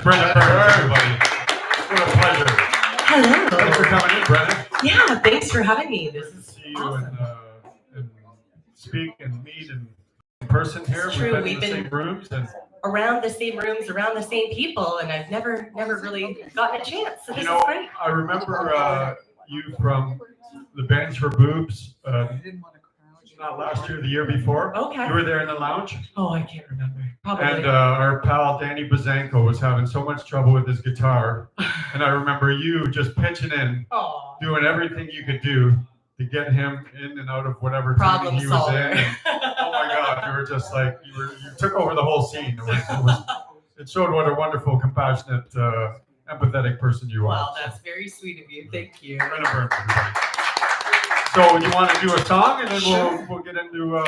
Brennagh, everybody. What a pleasure. Hello. Thanks for coming in, Brennagh. Yeah, thanks for having me. This Good is to see you awesome. and speak and meet in person here. It's true. We've We've been in the been same rooms and around the same rooms, around the same people, and I've never really gotten a chance. So this is great. I remember you from the Bands for Boobs. Not last year, the year before. Okay. You were there in the lounge. Oh, I can't remember. Probably. And our pal Danny Bazanko was having so much trouble with his guitar, and I remember you just pitching in, doing everything you could do to get him in and out of whatever Problem tuning he was solver. in. And, oh my God, you were just like you took over the whole scene. It showed what a wonderful, compassionate, empathetic person you are. Wow, that's very sweet of you. Thank you. Brenna Burns, everybody. So you want to do a song, and then we'll get into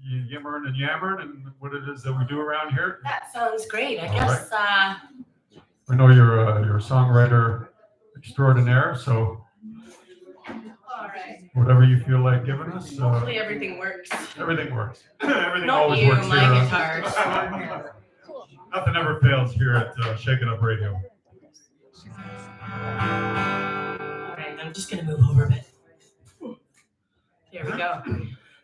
yimmering and yammering and what it is that we do around here. That sounds great. I All guess. I know you're a songwriter extraordinaire, so All right. whatever you feel like giving us. Hopefully everything works. Everything works. Everything Not always you, works my here. guitars. Nothing ever fails here at Shake It Up Radio. All right, I'm just gonna move over a bit. There we go.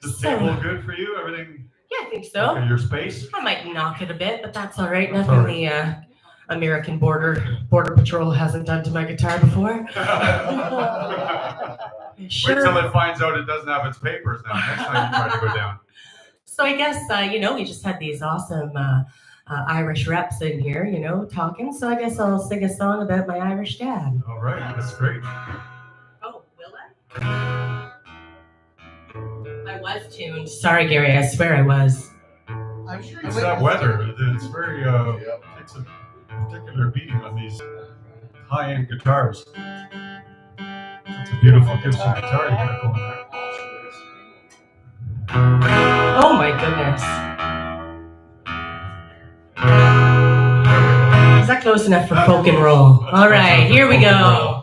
Is the table good for you? Everything? Yeah, I think so. Okay, your space? I might knock it a bit, but that's all right. That's Nothing all right. the American border patrol hasn't done to my guitar before. Sure. Wait till it finds out it doesn't have its papers now. Next time you try to go down. So I guess we just had these awesome Irish reps in here, talking. So I guess I'll sing a song about my Irish dad. All right, that's great. Oh, will I? I was tuned. Sorry, Gary. I swear I was. It's that weather. It's very takes a particular beating on these high-end guitars. It's a beautiful Gibson guitar you got going there. Oh my goodness. Is that close enough for folk and roll? All right, here we go.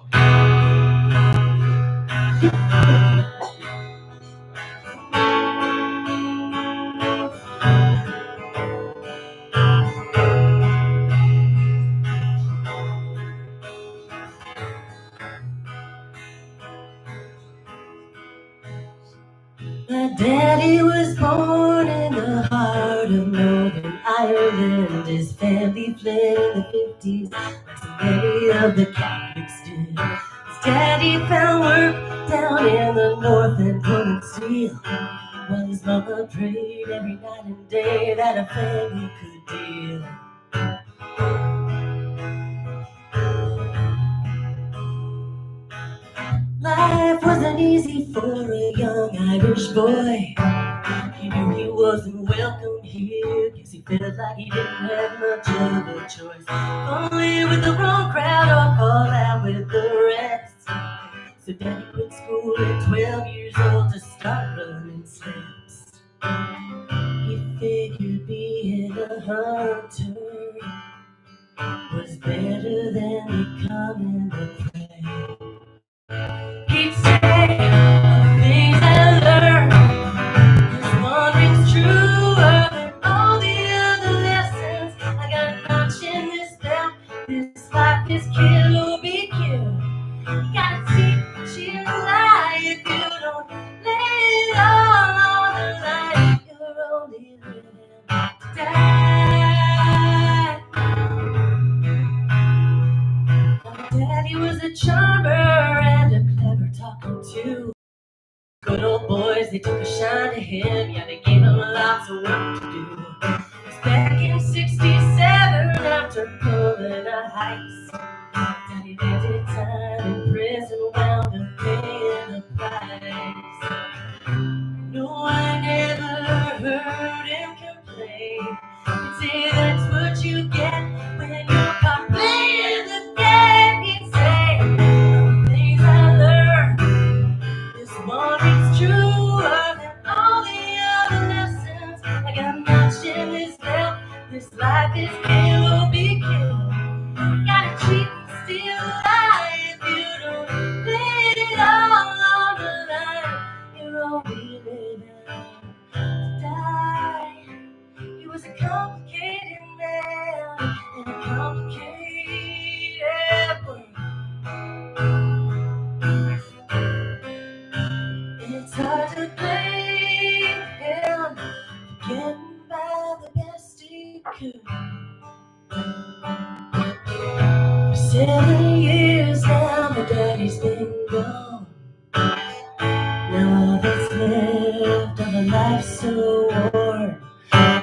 My daddy was born in the heart of Northern Ireland. His family fled in the 50s, like so many of the Catholics did. His daddy found work down in the north and pulling steel, while his mama prayed every night and day that a family could deal. Life wasn't easy for a young Irish boy. He knew he wasn't welcome here, cause he felt like he didn't have much of a choice. Only with the wrong crowd or fall out with the rest. So Daddy quit school at 12 years old to start running steps. He figured being a hunter was better than becoming a prey. He'd say the things I learned, this one rings truer than all the other lessons. I got a notch in this belt, this life is kill or be killed. You gotta teach what you lie if you don't lay it all on the line. You're only living to die. My daddy was a charmer and a clever talker too. Good old boys, they took a shine to him. Yeah, they gave him lots of work to do. It was back in '67 after pulling a heist. Daddy did time in prison, wound up paying the price. No one ever heard him complain. He'd say that's what you get when you're caught playing the game. He'd say the things I learned, this one is truer than all the other lessons. I got much in this belt, this life is kill or be killed. You gotta cheat and steal lie if you 7 years now, my daddy's been gone. Now all that's left of a life so worn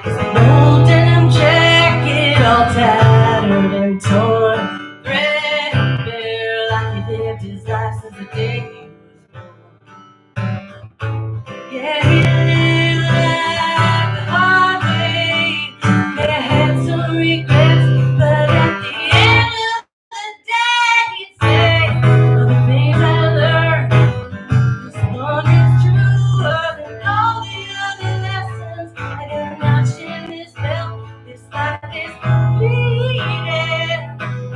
is an old denim jacket, all tattered and torn, threadbare like he lived his life since the day he was born. Yeah, he lived life the hard way. May have had some regrets, but at the end of the day, he'd say, all the things I learned, this one is truer than all the other lessons. I got a notch in this belt, this life is bleeding.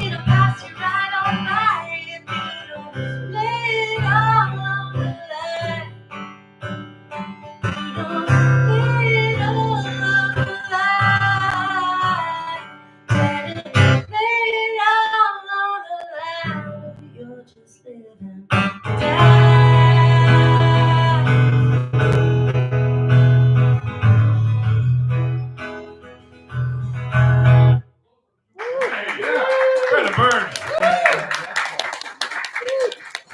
It'll pass you right on by if you don't lay it all on the line. You don't lay it all on the line. Lay it all on the line. You're just living or die. Brennagh Burns.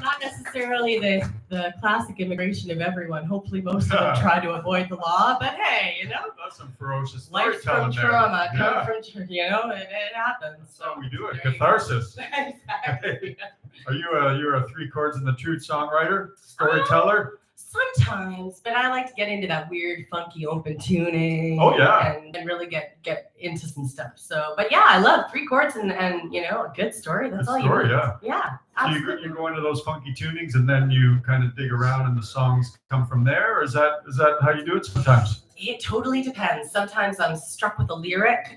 Not necessarily the classic immigration of everyone. Hopefully, most of them try to avoid the law. But hey, you know, That's some ferocious life's from storytelling there. trauma. Yeah. Come from, you know, it happens. So we do it. there you go. Catharsis. Exactly. Are you're a three chords in the truth songwriter, storyteller? Sometimes, but I like to get into that weird, funky, open tuning. Oh, yeah. and really get into some stuff. So, but yeah, I love three chords and you know, a good story. That's Good all story, you need. yeah. Yeah, So absolutely. you go into those funky tunings and then you kind of dig around and the songs come from there? Or is that how you do it sometimes? It totally depends. Sometimes I'm struck with a lyric.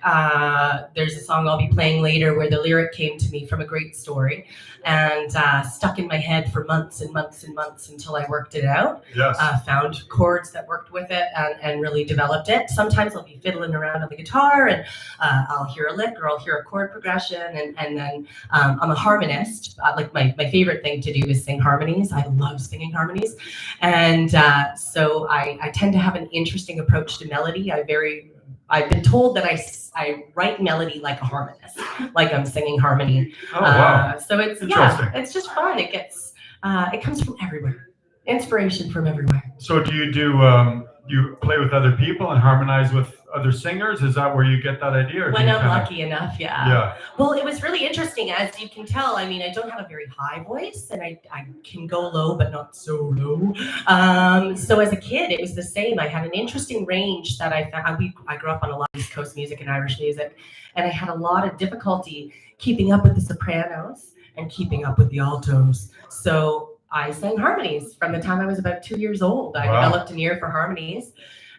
There's a song I'll be playing later where the lyric came to me from a great story and stuck in my head for months and months and months until I worked it out. Yes. Found chords that worked with it and really developed it. Sometimes I'll be fiddling around on the guitar and I'll hear a lick or I'll hear a chord progression and then I'm a harmonist. Like my favorite thing to do is sing harmonies. I love singing harmonies. And so I tend to have an interesting approach to melody. I've been told that I write melody like a harmonist, like I'm singing harmony. Oh, wow. So it's Interesting. it's just fun. It gets it comes from everywhere. Inspiration from everywhere. So do you play with other people and harmonize with other singers? Is that where you get that idea? Or When do you I'm lucky enough, yeah. Yeah. Well, it was really interesting. As you can tell, I mean, I don't have a very high voice and I can go low, but not so low. So as a kid, it was the same. I had an interesting range that I found. I grew up on a lot of East Coast music and Irish music, and I had a lot of difficulty keeping up with the sopranos and keeping up with the altos. So I sang harmonies from the time I was about 2 years old. I Wow. developed an ear for harmonies.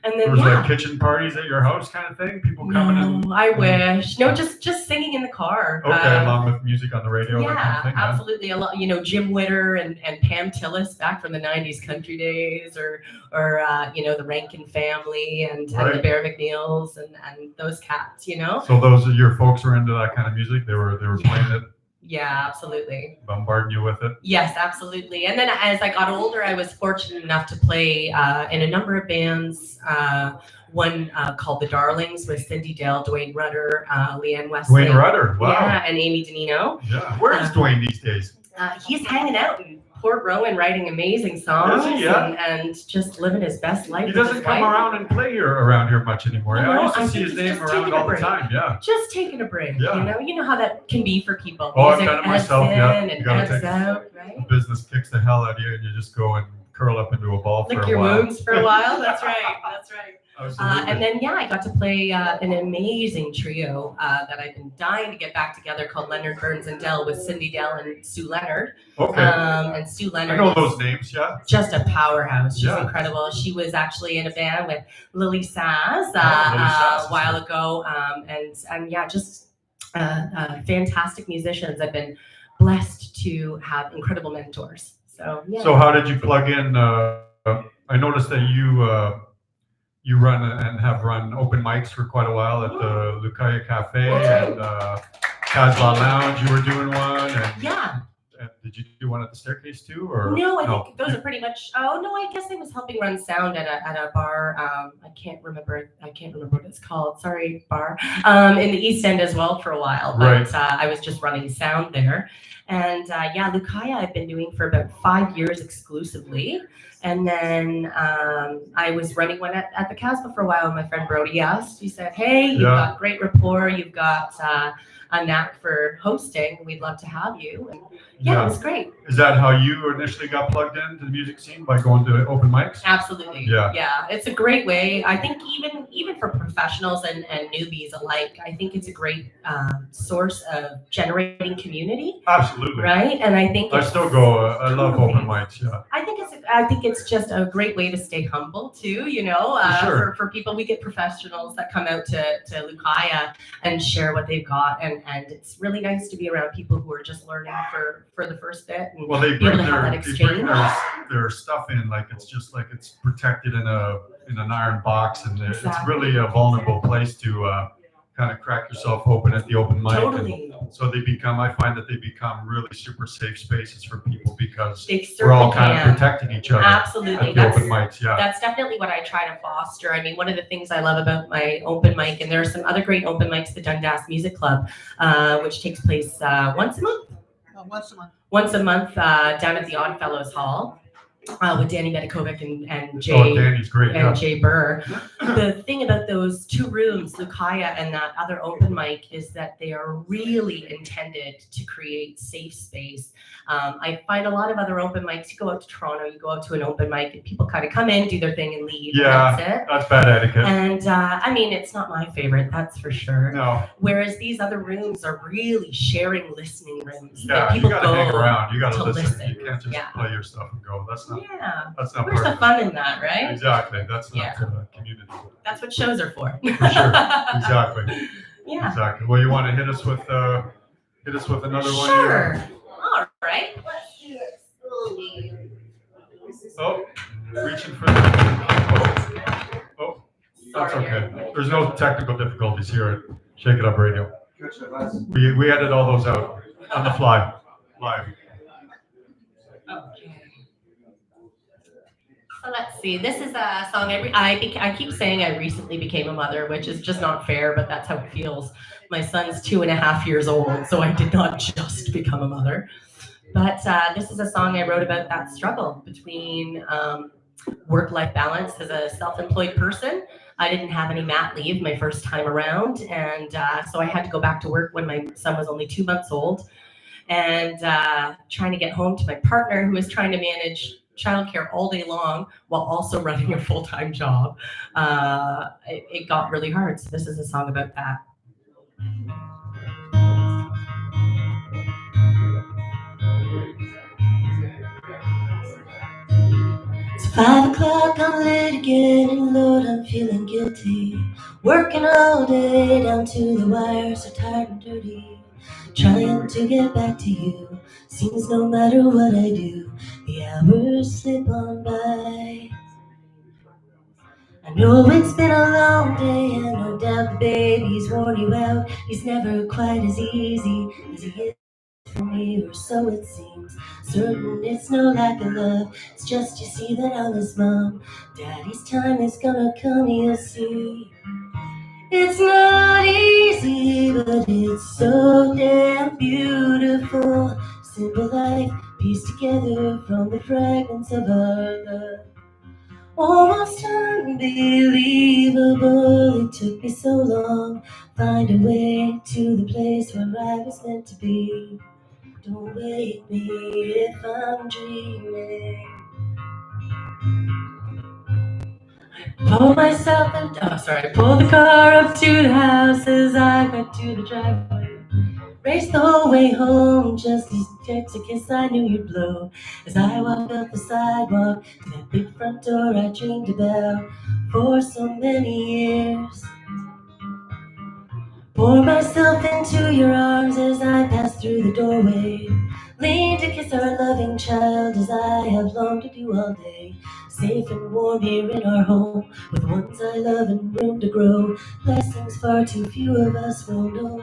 And then, Was there kitchen parties at your house kind of thing? People coming and... No, I wish. No, just singing in the car. Okay, along with music on the radio, that kind of Yeah, thing. absolutely. A lot, you know, Jim Witter and Pam Tillis back from the 90s country days, or you know, the Rankin family and the Right. Bear McNeils and those cats, you know? So those are your folks were into that kind of music? They were playing it, Yeah, absolutely. bombarding you with it? Yes, absolutely. And then as I got older, I was fortunate enough to play in a number of bands. One called The Darlings with Cindy Dale, Dwayne Rudder, Leanne Wesley. Dwayne Rudder, wow. Yeah, and Amy Danino. Yeah. Where is Dwayne these days? He's hanging out in Port Rowan writing amazing songs. Is he? Yeah. and just living his best life. He with doesn't his come wife. around and play around here much anymore. No, I used to I see think his he's name just around taking a all the break. time. Yeah. Just taking a break. Yeah. You know how that can be for people. Oh, I've Music done it myself, ebbs yeah. in You and gotta ebbs take- out, right? The business kicks the hell out of you and you just go and curl up into a ball Lick for a your while. wounds for a while. That's right. That's right. Absolutely. And then, yeah, I got to play an amazing trio that I've been dying to get back together called Leonard, Burns, and Dell with Cindy Dell and Sue Leonard. Okay. And Sue I Leonard. know those names, yeah. Just a powerhouse. She's Yeah. incredible. She was actually in a band with Lily Saz Lily Saz, a while ago. And yeah, just fantastic musicians. I've been blessed to have incredible mentors. So, yeah. So how did you plug in? I noticed that you run and have run open mics for quite a while at the Lucaya Cafe and Casbah Lounge. You were doing one, and Yeah. and did you do one at the staircase too, or No, I think those are pretty much. Oh no, I guess I was helping run sound at a bar. I can't remember. I can't remember what it's called. Sorry, bar. In the East End as well for a while, but I was just running sound there. And yeah, Lucaya I've been doing for about 5 years exclusively. And then I was running one at the Casbah for a while. And my friend Brody asked. He said, "Hey, you've got great rapport. You've got a knack for hosting. We'd love to have you." And yeah, it was great. Is that how you initially got plugged into the music scene, by going to open mics? Absolutely. Yeah. It's a great way. I think even for professionals and newbies alike, I think it's a great source of generating community. Absolutely. Right, and I think I still go. I love open mics. Yeah. I think it's just a great way to stay humble too. You know, for people, we get professionals that come out to Lucaya and share what they've got, and it's really nice to be around people who are just learning for the first bit. And well, they bring their stuff in, like it's just like it's protected in an iron box, and it's really a vulnerable place to kind of crack yourself open at the open mic. Totally. And so I find that they become really super safe spaces for people, because we're all kind of protecting each other. Absolutely. At the open mics. Yeah. That's definitely what I try to foster. I mean, one of the things I love about my open mic, and there are some other great open mics, the Dundas Music Club, which takes place once a month. Once a month down at the Oddfellows Hall. With Danny Medikovic and Jay. Oh, Danny's great. And Jay Burr. The thing about those two rooms, Lucaya and that other open mic, is that they are really intended to create safe space. I find a lot of other open mics, you go out to Toronto, you go out to an open mic, and people kind of come in, do their thing, and leave. Yeah, and that's it. That's bad etiquette. And I mean, it's not my favorite, that's for sure. No. Whereas these other rooms are really sharing listening rooms. Yeah, people you gotta hang around. You gotta to listen. You can't just play your stuff and go. That's not. That's not. Where's the fun in that, right? Exactly. That's not community. That's what shows are for. For sure. Exactly. Yeah. Exactly. Well, you want to hit us with another one? Sure. All right. Let's do this. Oh, reaching for the. Oh, that's okay. There's no technical difficulties here at Shake It Up Radio. We edit all those out on the fly, live. Okay. So let's see. This is a song I keep saying I recently became a mother, which is just not fair, but that's how it feels. My son's 2.5 years old, so I did not just become a mother. But this is a song I wrote about that struggle between work-life balance as a self-employed person. I didn't have any mat leave my first time around, and so I had to go back to work when my son was only 2 months old, and trying to get home to my partner, who was trying to manage childcare all day long while also running a full-time job. It got really hard, so this is a song about that. It's 5 o'clock, I'm late again, and Lord, I'm feeling guilty. Working all day down to the wire, so tired and dirty. Trying to get back to you, seems no matter what I do, the hours slip on by. I know it's been a long day, and no doubt the baby's worn you out. He's never quite as easy as he is for me, or so it seems. Certain it's no lack of love, it's just you see that I'm his mom. Daddy's time is gonna come, you'll see. It's not easy, but it's so damn beautiful. Simple life pieced together from the fragments of our love. Almost unbelievable, it took me so long. Find a way to the place where I was meant to be. Don't wake me if I'm dreaming. Pull myself and pull the car up to the house as I went to the driveway. Raced the whole way home, just as text a kiss I knew you'd blow. As I walked up the sidewalk to that big front door I dreamed about for so many years. Pour myself into your arms as I passed through the doorway. Lean to kiss our loving child as I have longed to do all day. Safe and warm here in our home, with ones I love and room to grow. Blessings far too few of us will know.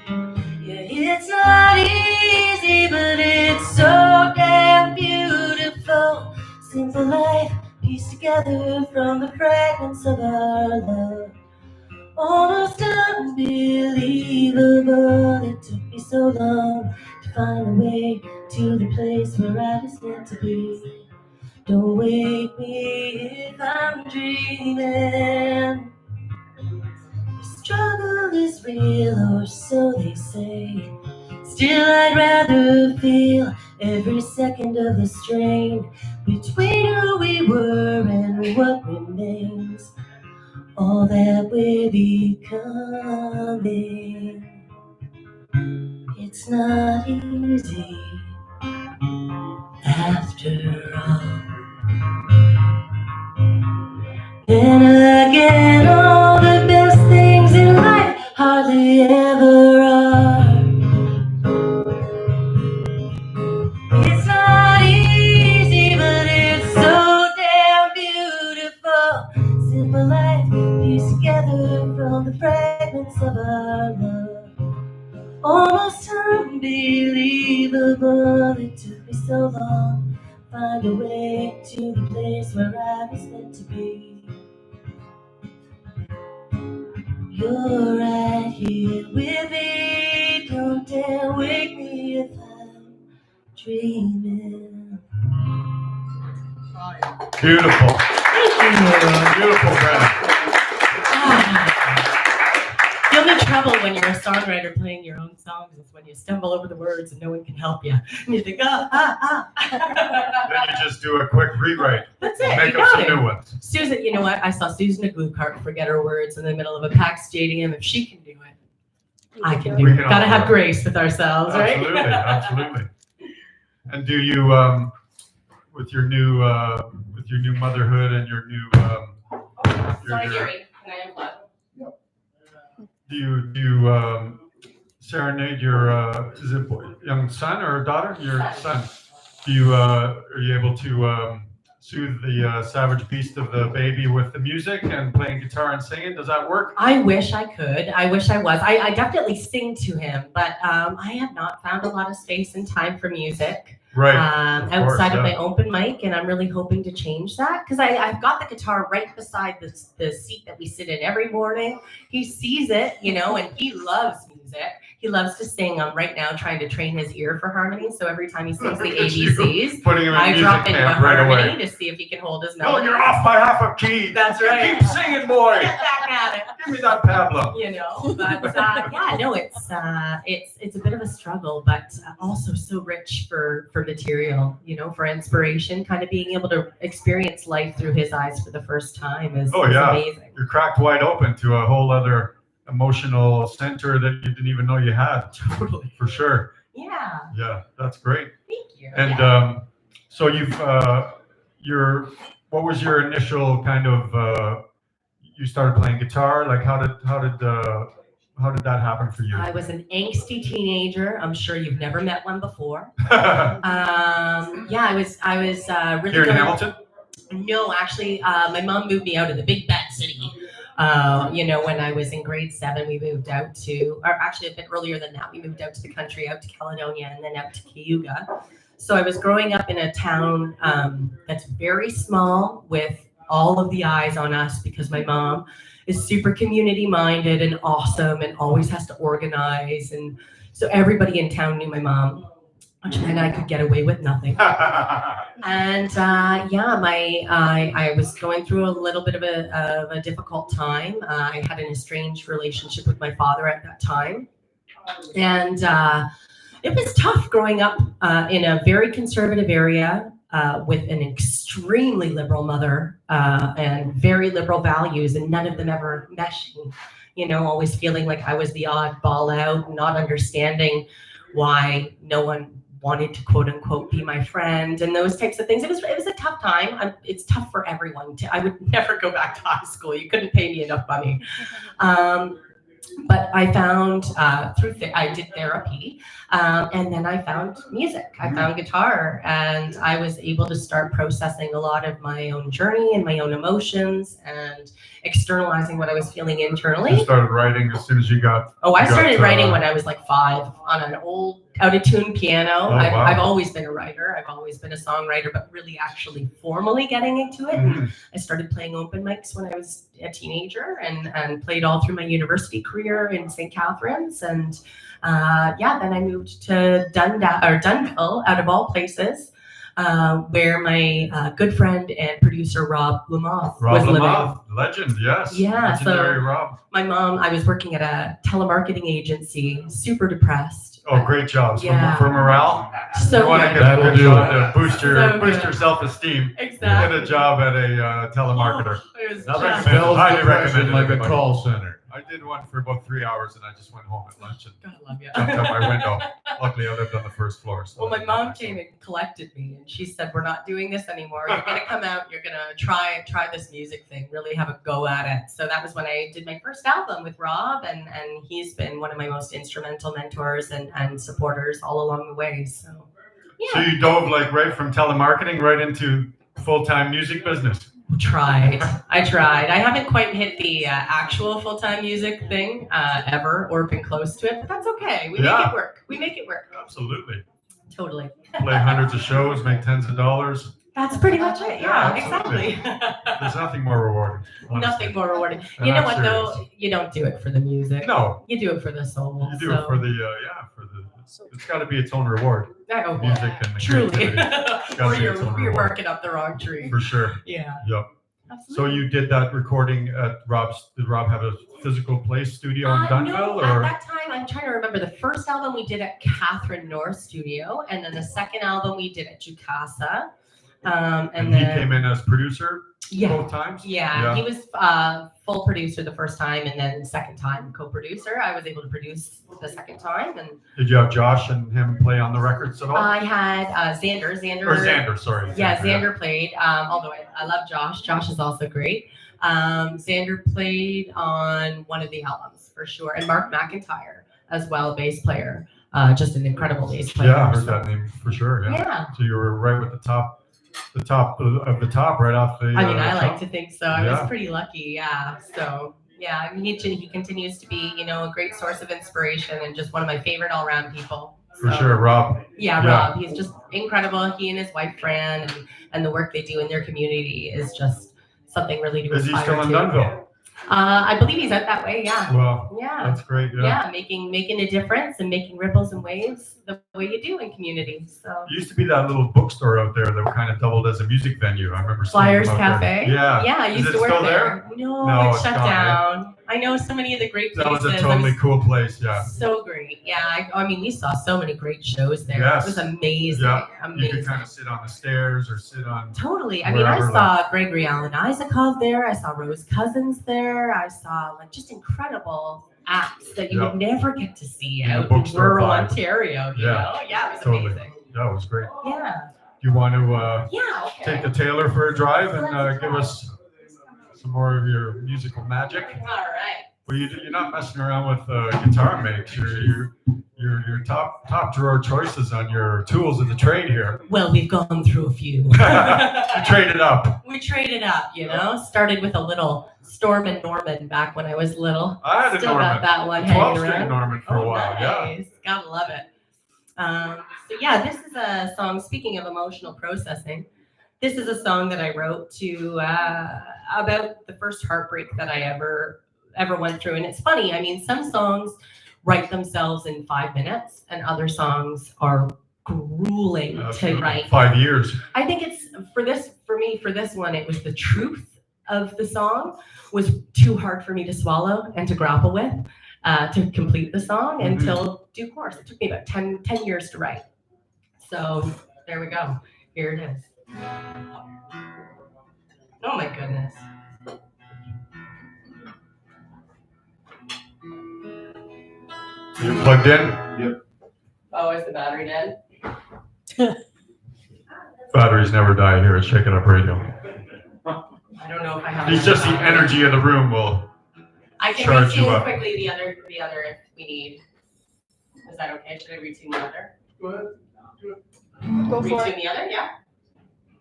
Yeah, it's not easy. easy, but it's so damn beautiful. Simple life pieced together from the fragments of our love. Almost unbelievable. It took me so long to find a way to the place where I was meant to be. Don't wake me if I'm dreaming. The struggle is real, or so they say. Still, I'd rather feel every second of the strain between who we were and what remains. All that we're becoming. It's not easy after all. Then again, all the best things in life hardly ever are. It's not easy, but it's so damn beautiful. Simple life pieced together from the fragments of our love. Almost unbelievable. It took me so long to find a way to the place where I was meant to be. You're right here with me. Don't dare wake me if I'm dreaming. Beautiful. Thank you. Beautiful, Brennagh. You'll be in trouble when you're a songwriter playing your own songs. It's when you stumble over the words and no one can help you. And you think, Then you just do a quick rewrite. That's it. Make you up got some it. new ones. Susan, you know what? I saw Susan a glue cart forget her words in the middle of a packed stadium. If she can do it, I can do it. Gotta have grace with ourselves, right? Absolutely, absolutely. And do you, with your new motherhood and your new, Sorry, Gary. Can I unplug? do you serenade your is it young son or daughter? Your son. Do you are you able to soothe the savage beast of the baby with the music and playing guitar and singing? Does that work? I wish I could. I wish I was. I definitely sing to him, but I have not found a lot of space and time for music. Right. Outside of my open mic, and I'm really hoping to change that because I've got the guitar right beside the seat that we sit in every morning. He sees it, you know, and he loves music. He loves to sing. I'm right now trying to train his ear for harmony, so every time he sings the ABCs, I drop into harmony to see if he can hold his note. No, you're off by half a key. That's right. Keep singing, boy. Get back at it. Give me that Pablo. You know, but yeah, no, it's a bit of a struggle, but also so rich for material, you know, for inspiration. Kind of being able to experience life through his eyes for the first time is amazing. You're cracked wide open to a whole other emotional center that you didn't even know you had. Totally, for sure. Yeah. Yeah, that's great. Thank you. And so you've what was your initial kind of you started playing guitar? Like how did that happen for you? I was an angsty teenager. I'm sure you've never met one before. Yeah, I was really Here in Hamilton? No, actually, my mom moved me out of the big bad city. You know, when I was in grade 7, we moved out to, or actually a bit earlier than that, we moved out to the country, out to Caledonia, and then out to Cayuga. So I was growing up in a town that's very small with all of the eyes on us because my mom is super community minded and awesome and always has to organize. And so everybody in town knew my mom, which meant I could get away with nothing. And I was going through a little bit of a difficult time. I had an estranged relationship with my father at that time. And it was tough growing up in a very conservative area with an extremely liberal mother and very liberal values, and none of them ever meshing. You know, always feeling like I was the oddball out, not understanding why no one wanted to quote unquote be my friend and those types of things. It was a tough time. It's tough for everyone. I would never go back to high school. You couldn't pay me enough money. But I found I did therapy, and then I found music. I found guitar, and I was able to start processing a lot of my own journey and my own emotions, and externalizing what I was feeling internally. You started writing as soon as you got. I started writing when I was like 5 on an old out-of-tune piano. Oh, wow. I've always been a writer. I've always been a songwriter, but really actually formally getting into it. And I started playing open mics when I was a teenager, and played all through my university career in St. Catharines. And then I moved to Dunnville, out of all places, where my good friend and producer Rob Lamoth was living. Legend, yes. Yeah, legendary so Rob. My mom, I was working at a telemarketing agency, super depressed. Oh, great jobs. Yeah. For morale. So you want to good. get That'll a do job it. to boost your self-esteem. Exactly. Get a job at a telemarketer. It was I just- recommend- Spells highly depression recommend it, like a everybody. call center. I did one for about 3 hours, and I just went home at lunch and God, I love you. jumped out my window. Luckily, I lived on the first floor. So Well, my mom came and collected me, and she said, "We're not doing this anymore. You're gonna come out. You're gonna try this music thing. Really have a go at it." So that was when I did my first album with Rob, and he's been one of my most instrumental mentors and supporters all along the way. So So you dove like right from telemarketing right into full-time music business. I tried. I haven't quite hit the actual full-time music thing ever, or been close to it, but that's okay. We make it work. Absolutely. Totally. Play hundreds of shows, make tens of dollars. That's pretty much it. Yeah, Yeah, absolutely. exactly. There's nothing more rewarding. honestly. Nothing more rewarding. And You know I'm what serious. though? You don't do it for the music. No, You do it for the soul. you do it for the it's got to be its own reward. Music and the Truly. creativity, Or be its own you're reward. barking up the wrong tree. for sure. Yeah. Yep. So Absolutely. you did that recording at Rob's. Did Rob have a physical place studio in Dunnville, No, or? at that time, I'm trying to remember. The first album we did at Catherine North Studio, and then the second album we did at Jukasa. And he came in as producer both times. Yeah, he was full producer the first time, and then second time co-producer. I was able to produce the second time, and Did you have Josh and him play on the records at all? I had Xander. Or Xander, sorry. Yeah, Xander played. Although I love Josh. Josh is also great. Xander played on one of the albums for sure, and Mark McIntyre as well, bass player. Just an incredible bass player. Yeah, I heard that name for sure. Yeah. Yeah. So you were right with the top of the top, right off the. I mean, I top. like to think so. I Yeah. was pretty lucky. Yeah. So yeah, I mean, he continues to be, a great source of inspiration and just one of my favorite all-around people. For So, sure, Rob. Yeah, Yeah. Rob. He's just incredible. He and his wife Fran, and the work they do in their community is just something really to Is he aspire still in to. Dunnville? I believe he's out that way. Yeah. Well, Yeah. that's great. Yeah. Yeah, making a difference and making ripples and waves the way you do in communities. So There used to be that little bookstore out there that kind of doubled as a music venue. I remember seeing Flyers them out Cafe. there. Yeah. Yeah, I Is used it to work still there. No, No, it's it's shut gone, down. I know so many of the great That places. was a totally cool place. Yeah. So great. Yeah, I mean, we saw so many great shows there. Yes. It was amazing. Yeah. You Amazing. could kind of sit on the stairs or sit on. Totally. I mean, I wherever, saw Gregory Alan Isakov there. I saw Rose Cousins there. I saw just incredible acts that you would never get to see In the out in bookstore rural vibe. Ontario. You Yeah. know? Yeah, it was Totally. amazing. That was great. Yeah. Do you want to Yeah. Okay. take the Taylor for a drive and Let's give try. us some more of your musical magic? All right. Well, you're not messing around with guitar makes. Your top drawer choices on your tools in the trade here. Well, we've gone through a few. You traded up. We traded up, Started with a little Storm and Norman back when I was little. I had a Still Norman. got that one hanging 12-string around. Norman for a while. Yeah. Nice. Gotta love it. So yeah, this is a song, speaking of emotional processing, this is a song that I wrote to about the first heartbreak that I ever went through. And it's funny, I mean, some songs write themselves in 5 minutes and other songs are grueling to Absolutely. write. 5 years. I think it's for this one, it was the truth of the song was too hard for me to swallow and to grapple with to complete the song until due course. It took me about 10 years to write. So there we go. Here it is. Oh my goodness. You plugged in? Yep. Oh, is the battery dead? Batteries never die here at Shake It Up Radio. I don't know if I have It's just the energy of the room will I can charge read you to you up. quickly the other if we need. Is that okay? Should I read to you the other? Go ahead. Go Read for to it. the other, yeah.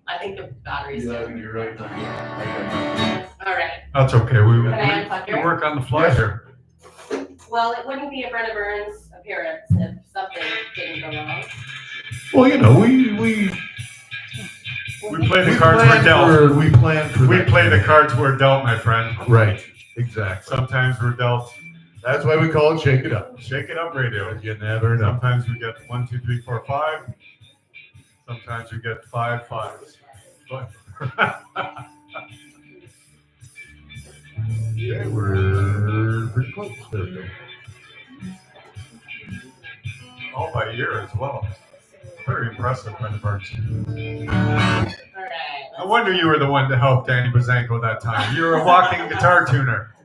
I think the battery's Yeah, dead. you're right. All right. That's okay. Can I unplug We here? work on the fly here. Well, it wouldn't be a Brennagh Burns appearance if something didn't go wrong. Well, you know, we play the cards we're dealt. We plan for. We play the cards we're dealt, my friend. Right. Exactly. Sometimes we're dealt. That's why we call it Shake It Up. Shake It Up Radio. You never know. Sometimes we get 1, 2, 3, 4, 5. Sometimes we get 5 5s. Yeah, we're pretty close. There we go. All by ear as well. Very impressive, Brennagh Burns. All right. No wonder you were the one to help Danny Bazanko that time. You were a walking guitar tuner.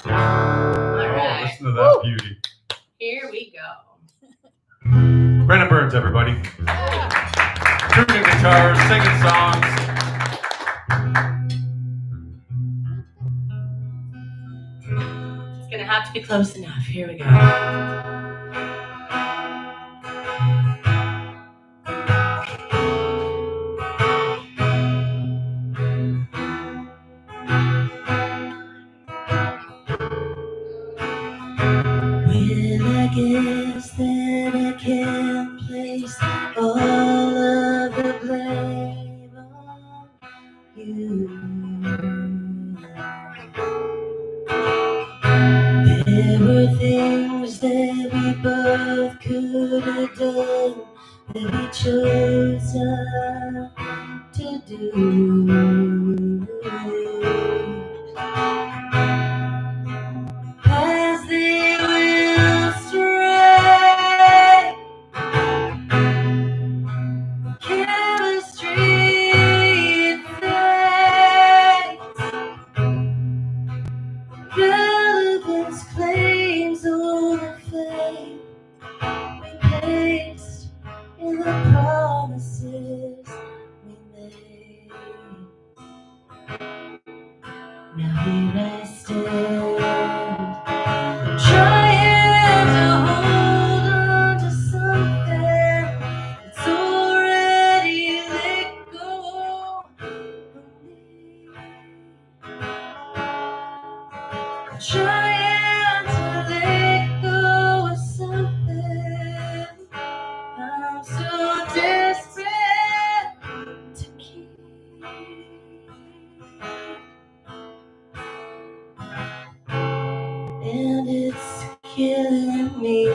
All Oh, right. listen to that beauty. Here we go. Brennagh Burns, everybody. Tuning guitars, singing songs. It's gonna have to be close enough. Here we go. Well, I guess that I can't place all of the blame on you. There were things that we both could have done that we chose not to do. As they will stray, chemistry fades, relevance claims all the faith we placed in the promises we made. Now here I stand, trying to hold on to something that's already let go of me. Trying to let go of something I'm so desperate to keep. And it's killing me.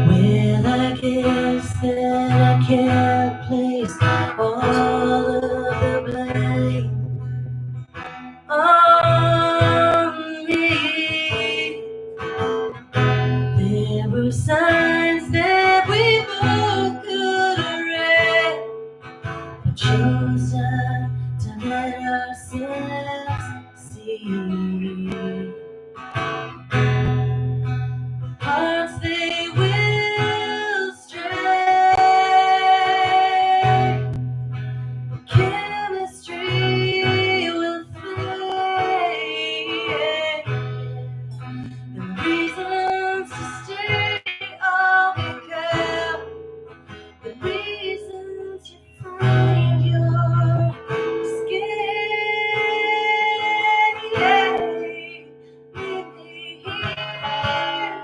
Well, I guess that I can't place all of the blame on me. There were signs that we both could have read, but chose not to let ourselves see. Hearts they will stray, chemistry will fade, the reasons to stay all we kept, the reasons you find your escape. Leave me here,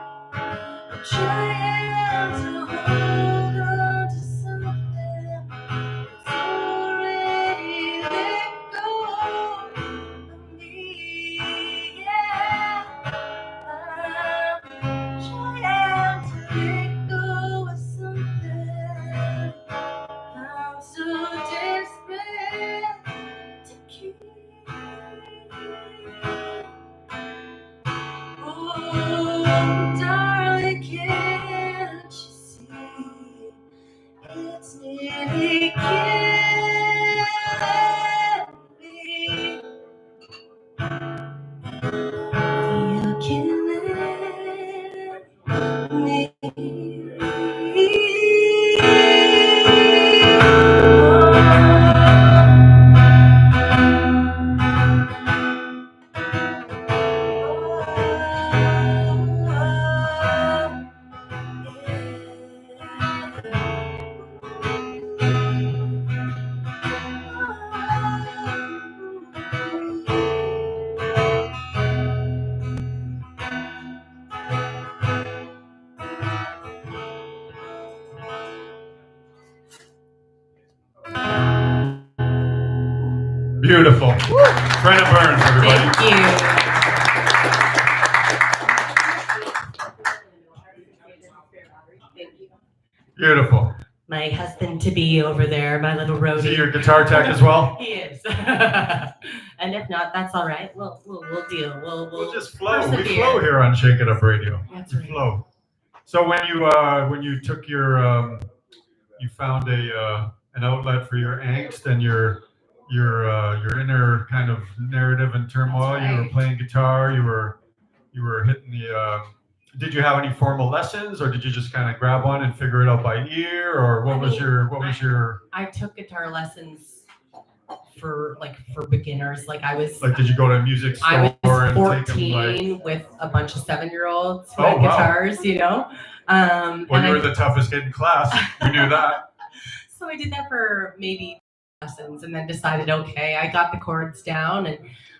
trying to hold on to something that's already let go of me. Yeah, I'm trying to let go of something I'm so desperate to keep. Oh, darling, can Beautiful. Brennagh Burns, everybody. Thank you. Beautiful. My husband to be over there, my little roadie. Is he your guitar tech as well? He is. And if not, that's all right. We'll deal. We'll just flow. persevere. We flow here on Shake It Up Radio. That's We right. flow. So when you took your you found an outlet for your angst and your inner kind of narrative and turmoil. That's You were right. playing guitar. You were hitting the. Did you have any formal lessons, or did you just kind of grab one and figure it out by ear, or what was your? I took guitar lessons for beginners. Like I was. Like, did you go to a music store I was and take them 14 with a bunch of 7-year-olds who Oh, had wow. guitars, you know. Well, and you were the toughest kid in class. We knew that. So I did that for maybe lessons, and then decided, okay, I got the chords down, and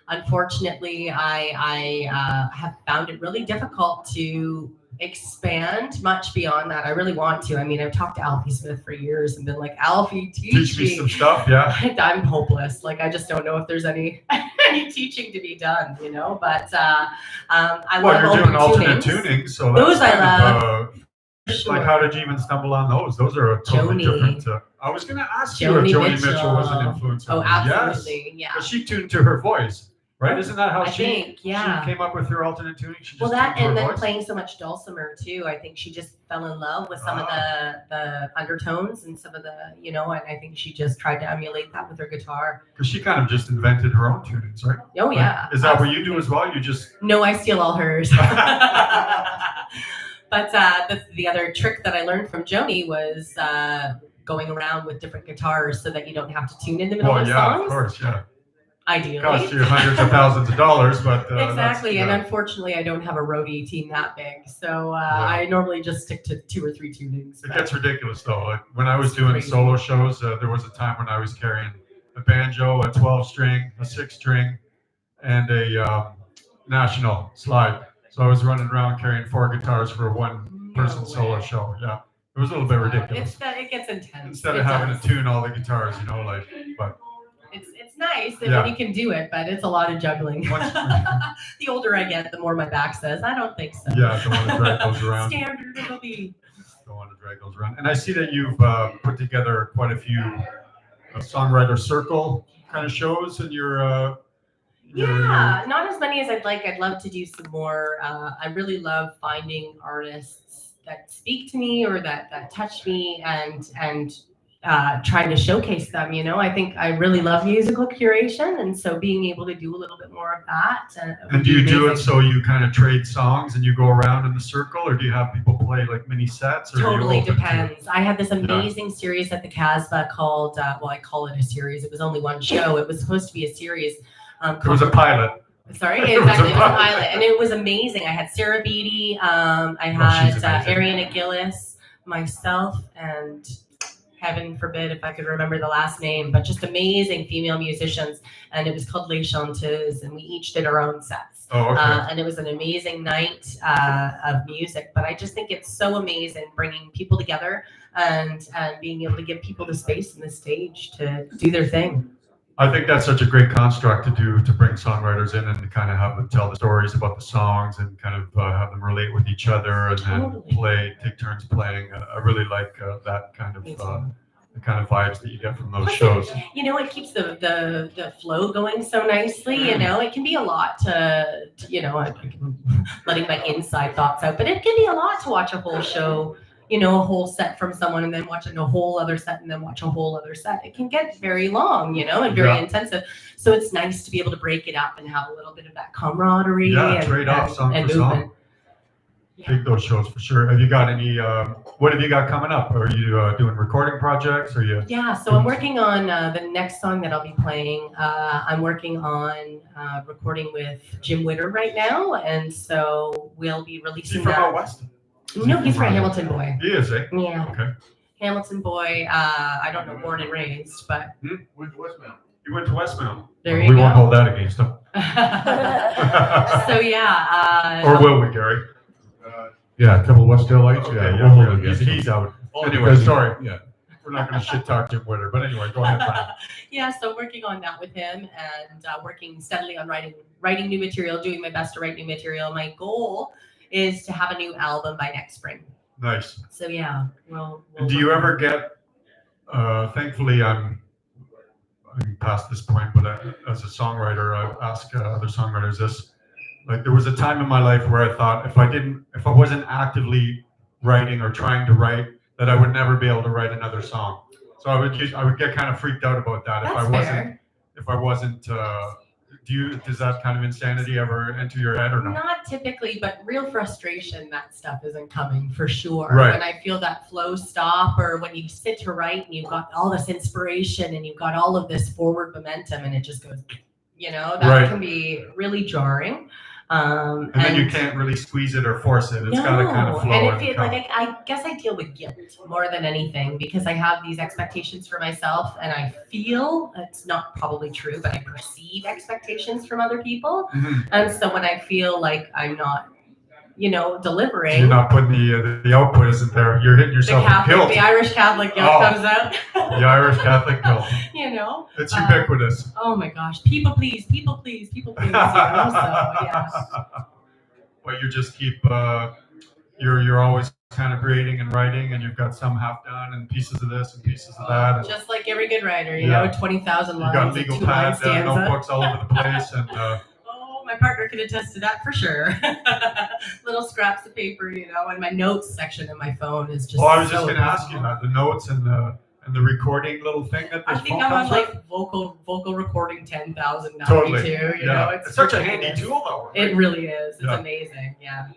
unfortunately, I have found it really difficult to expand much beyond that. I really want to. I mean, I've talked to Alfie Smith for years and been like, Alfie, Teach me some stuff, yeah. I'm hopeless. Like, I just don't know if there's any teaching to be done, you know. But I Well, love you're doing open alternate tunings. tuning, so Those that's I kind love. of, like, how did you even stumble on those? Those are a totally Joni. different. I was going to ask you if Joni Joni Mitchell. Mitchell was an influence. Oh, on you. absolutely, Yes. yeah. But she tuned to her voice, right? Isn't that how I think, yeah. she came up with her alternate tuning? She just Well, that tuned and to her then voice? playing so much dulcimer too. I think she just fell in love with some of the undertones and some of the, you know, and I think she just tried to emulate that with her guitar. Because she kind of just invented her own tunings, right? Oh yeah. Is that what you do as well? You just No, I steal all hers. But the other trick that I learned from Joni was going around with different guitars so that you don't have to tune in the middle well, of yeah, songs. of course, yeah. Ideally. Cost you hundreds of thousands of dollars, but Exactly, and that's, unfortunately, I don't have a roadie team that big, so I normally just stick to 2 or 3 tunings. it gets ridiculous though. Like when I was It's doing crazy. solo shows, there was a time when I was carrying a banjo, a 12-string, a 6-string, and a national slide. So I was running around carrying 4 guitars for a one-person No solo way. show. Yeah, it was a little bit ridiculous. It gets intense. Instead It of having does. to tune all the guitars, you know, like, but It's nice that Yeah. when you can do it, but it's a lot of juggling. Once- The older I get, the more my back says, I don't think so. yeah, don't want to drag those around. Standard it'll be. Don't want to drag those around. And I see that you've put together quite a few songwriter circle kind of shows in your. Yeah, not as many as I'd like. I'd love to do some more. I really love finding artists that speak to me or that touch me and trying to showcase them. You know, I think I really love musical curation, and so being able to do a little bit more of that. And do you do it so you kind of trade songs and you go around in the circle, or do you have people play like mini sets? Or Totally are you open to- depends. I had this amazing series at the Casbah called, well, I call it a series. It was only one show. It was supposed to be a series. There was a pilot. Sorry, There was exactly. a It was a pilot. pilot, and it was amazing. I had Sarah Beatty, I she's had amazing. Ariana Gillis, myself, and heaven forbid if I could remember the last name, but just amazing female musicians. And it was called Les Chanteuses, and we each did our own sets. Oh, okay. And it was an amazing night of music. But I just think it's so amazing bringing people together and being able to give people the space and the stage to do their thing. I think that's such a great construct to bring songwriters in and to kind of have them tell the stories about the songs and kind of have them relate with each other and then take turns playing. I really like that kind of the kind of vibes that you get from those shows. You know, it keeps the flow going so nicely. You know, it can be a lot to you know, I'm letting my inside thoughts out, but it can be a lot to watch a whole show. You know, a whole set from someone and then watching a whole other set and then watch a whole other set. It can get very long, you know, and very intensive. So it's nice to be able to break it up and have a little bit of that camaraderie Yeah, trade off song and for song. movement. dig those shows for sure. Have you got any? What have you got coming up? Are you doing recording projects? Are you? Yeah, so I'm working on the next song that I'll be playing. I'm working on recording with Jim Witter right now, and so we'll be Is releasing he from that. out west? No, he's from Hamilton boy. He is, eh? Yeah, Okay. Hamilton boy. I don't know, born and raised, but Went to Westmount. He went to Westmount. there you We go. won't hold that against him. So yeah. Or will we, Gary? Yeah, a couple of Westdalites. Okay, Yeah, yeah, we'll hold yeah. it against He's them. out. Only Anyway, because he- sorry. Yeah. We're not going to shit talk Jim Witter, but anyway, go ahead, Brian. Yeah, so working on that with him and working steadily on writing new material, doing my best to write new material. My goal is to have a new album by next spring. Nice. So yeah, we'll Do you ever get? Thankfully, I'm past this point, but as a songwriter, I ask other songwriters this. Like, there was a time in my life where I thought if I wasn't actively writing or trying to write, that I would never be able to write another song. So I would get kind of freaked out about that That's fair. if I wasn't. Does that kind of insanity ever enter your head or no? Not typically, but real frustration, that stuff isn't coming for sure. Right. When I feel that flow stop, or when you sit to write and you've got all this inspiration and you've got all of this forward momentum and it just goes, that Right. can be really jarring. And then you can't really squeeze it or force it. It's got to kind of flow. And and it come. like I guess I deal with guilt more than anything because I have these expectations for myself, and I feel it's not probably true, but I perceive expectations from other people. Mhm. And so when I feel like I'm not, delivering, You're not putting the output isn't there. You're hitting yourself with guilt. the Irish Catholic guilt comes out. The Irish Catholic guilt. It's ubiquitous. Oh my gosh, people please, people please, people please. So yeah. Well, you just keep. You're always kind of creating and writing, and you've got some half done and pieces of this and pieces of that. And Just like every good writer, Yeah. 20,000 you lines. got legal a 2-line pad stanza. notebooks all over the place, and Oh, my partner can attest to that for sure. Little scraps of paper, and my notes section in my phone is just. well, I was just so going to ask you that the notes and the recording little thing that I this think phone I'm on comes with. like vocal recording 10,092. Totally. Yeah. It's It's such a ridiculous. handy tool, though. It really is. It's Yeah. amazing. Yeah.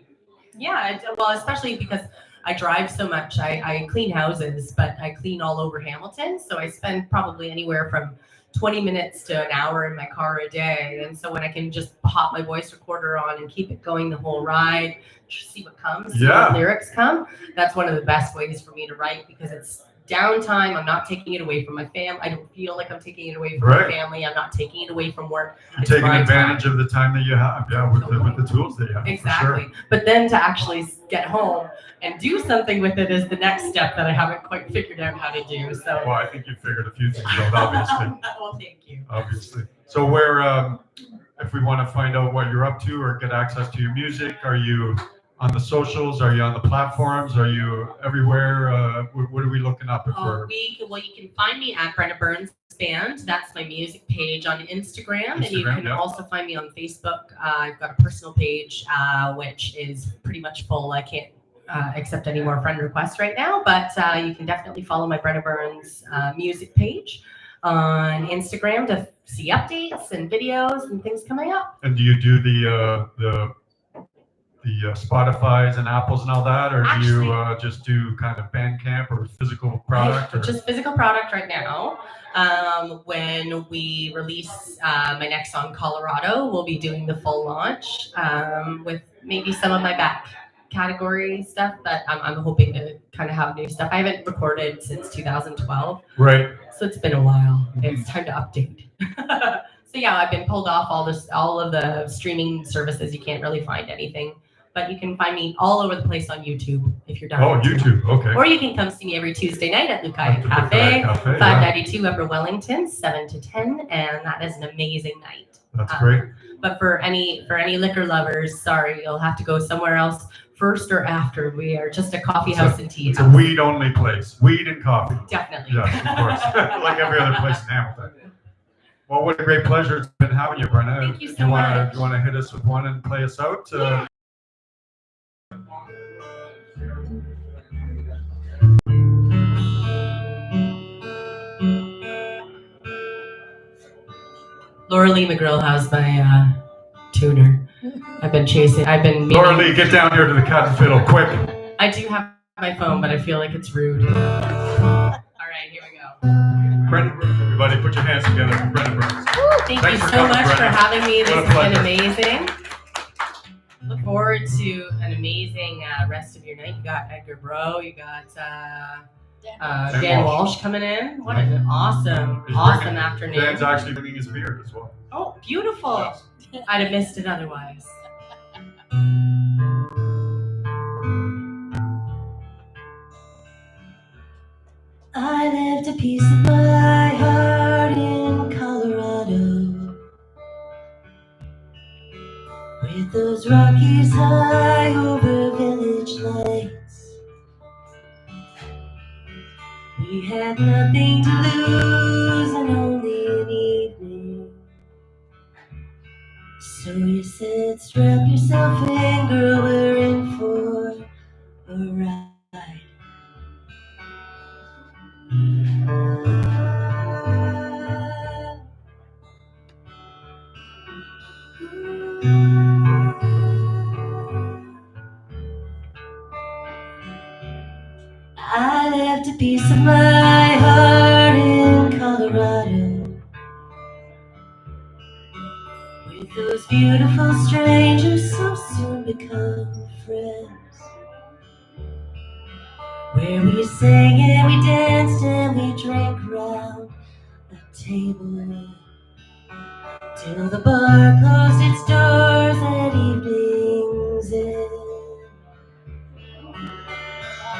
Yeah. Well, especially because I drive so much. I clean houses, but I clean all over Hamilton. So I spend probably anywhere from 20 minutes to an hour in my car a day. And so when I can just pop my voice recorder on and keep it going the whole ride, see what comes, see Yeah. what lyrics come, that's one of the best ways for me to write because it's downtime. I'm not taking it away from my family. I don't feel like I'm taking it away from Right. my family. I'm not taking it away from work. You're It's taking my advantage time. of the time that you have, with the tools that you have. Exactly. For sure. But then to actually get home and do something with it is the next step that I haven't quite figured out how to do. So. Well, I think you figured a few things out, obviously. Well, thank you. Obviously. So where, if we want to find out what you're up to or get access to your music, are you on the socials? Are you on the platforms? Are you everywhere? What are we looking up for? You can find me at Brennagh Burns Band. That's my music page on Instagram. And you Instagram, can yeah. also find me on Facebook. I've got a personal page, which is pretty much full. I can't accept any more friend requests right now, but you can definitely follow my Brennagh Burns music page on Instagram to see updates and videos and things coming up. And do you do the Spotify's and Apples and all that, or do you just do kind of Bandcamp or physical product? Or? Just physical product right now. When we release my next song, Colorado, we'll be doing the full launch with maybe some of my back category stuff, but I'm hoping to kind of have new stuff. I haven't recorded since 2012. Right. So it's been a while. Mm-hmm. It's time to update. So yeah, I've been pulled off all of the streaming services. You can't really find anything, but you can find me all over the place on YouTube if you're down. Oh, YouTube. Okay. Or you can come see me every Tuesday night at Lukai At the Cafe, Lukai Cafe, 592 Upper Wellington, 7 to 10, and that is an amazing night. That's great. But for any liquor lovers, sorry, you'll have to go somewhere else first or after. We are just a coffee house and tea It's house. a weed-only place. Weed and coffee. Definitely. Yes, of course. Like every other place in Hamilton. Well, what a great pleasure it's been having you, Brennagh. Thank you so Do you much. want to hit us with one and play us out? Yeah. Laura Lee McGrill has my tuner. I've been chasing. I've been. Laura Lee, get down here to the cat and fiddle, quick. I do have my phone, but I feel like it's rude. All right, here we go. Brendan Burns, everybody, put your hands together for Brendan Burns. Thank Thanks you for so coming, much for Brennagh. having me. This What a has been pleasure. amazing. Look forward to an amazing rest of your night. You got Edgar Bro. You got Dan Walsh coming in. What an awesome afternoon. Dan's actually bringing his beard as well. Oh, beautiful. Yes. I'd have missed it otherwise. I left a piece of my heart in Colorado, with those Rockies high over village lights. We had nothing to lose and only an evening. So you said, strap yourself in, girl, we're in for a ride. I left a piece of my heart in Colorado, with those beautiful strangers so soon become friends, where we sang and we danced and we drank round a table till the bar closed its doors at evening's end.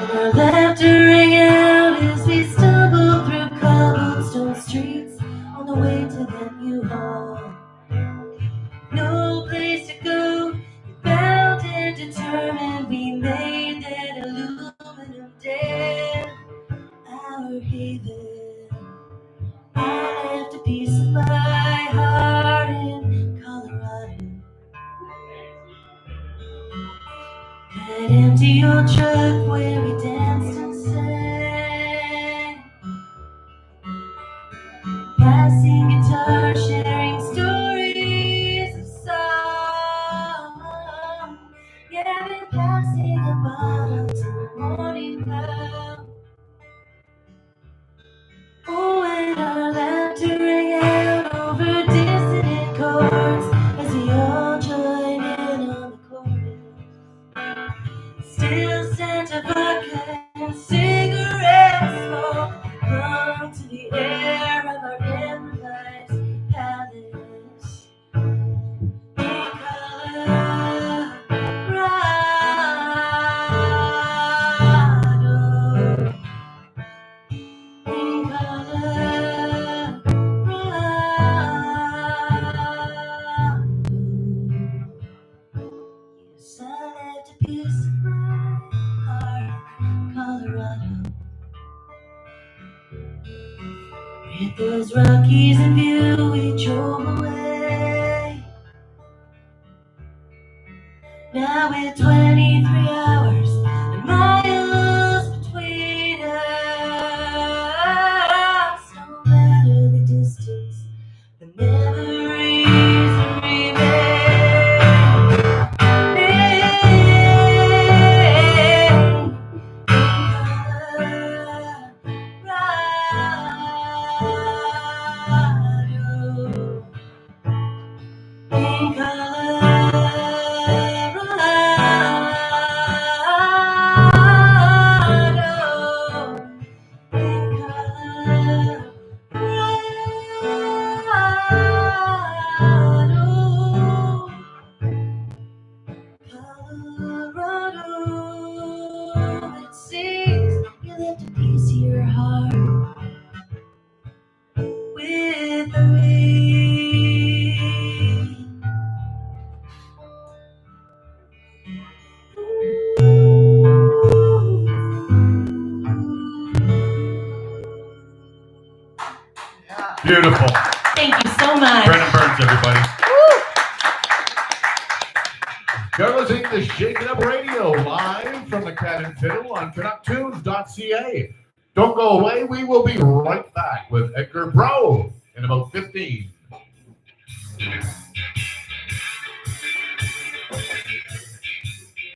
And our laughter rang out as we stumbled through cobblestone streets on the way to that U-Haul. No place to go, bound and determined, we made that aluminum dam our haven. I left a piece of my heart in Colorado, that empty old truck where we danced and sang, passing guitar, sharing stories of song. Yeah, been passing a bottle till morning come. Oh, and our laughter rang out over dissonant chords as we all joined in on the chorus. Still Santa vodka and cigarette smoke clung to the air of our improvised palace. In Colorado, in yes, I left a piece of my heart in Colorado, with those Rockies in view, we drove away. Now with 23 hours and miles between us, no matter the distance, the memories remain. In Colorado, it seems you left a piece of your heart with me. Beautiful. Thank you so much. Brendan Burns, everybody. You're listening to Shaking Up Radio live from the Cat and Fiddle on CanuckTunes.ca. Don't go away. We will be right back with Edgar Bro in about 15.